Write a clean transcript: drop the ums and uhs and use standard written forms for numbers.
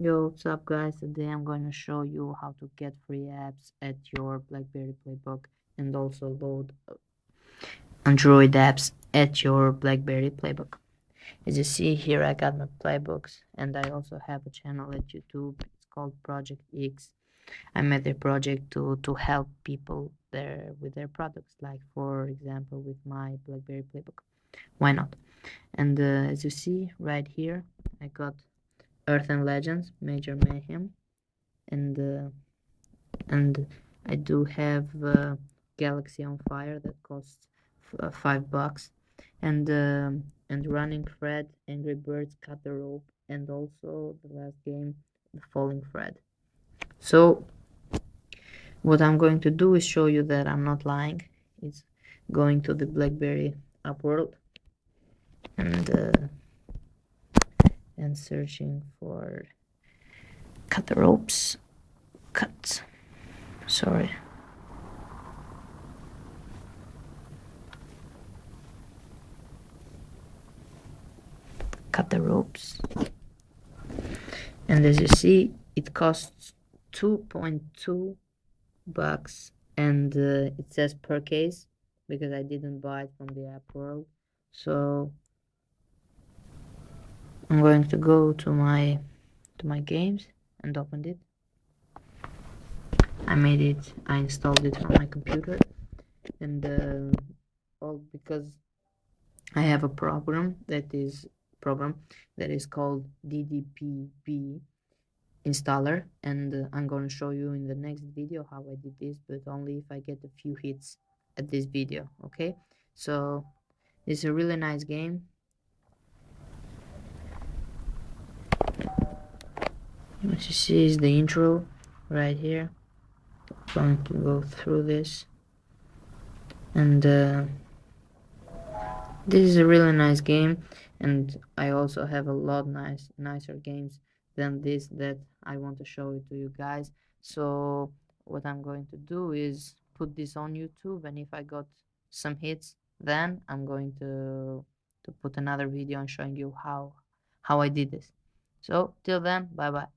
Yo, what's up guys? Today I'm going to show you how to get free apps at your BlackBerry Playbook and also load Android apps at your BlackBerry Playbook. As you see here, I got my playbooks and I also have a channel at YouTube. It's called Project X. I made a project to help people there with their products, like for example with my BlackBerry Playbook. Why not? And as you see right here, I got Earth and Legends, Major Mayhem, and and I do have Galaxy on Fire that costs $5, and Running Fred, Angry Birds, Cut the Rope, and also the last game, The Falling Fred. So what I'm going to do is show you that I'm not lying. It's going to the BlackBerry App World and searching for Cut the Ropes. Cut. Sorry. Cut the ropes. And as you see, it costs 2.2 bucks, and it says per case because I didn't buy it from the App World. So I'm going to go to my games and open it. I installed it on my computer, and all because I have a program that is called DDPB installer, and I'm going to show you in the next video how I did this, but only if I get a few hits at this video. Okay, so it's a really nice game. What you see is the intro right here. I'm going to go through this, and this is a really nice game, and I also have a lot nicer games than this that I want to show it to you guys. So what I'm going to do is put this on YouTube, and if I got some hits, then I'm going to put another video and showing you how I did this. So till then, bye bye.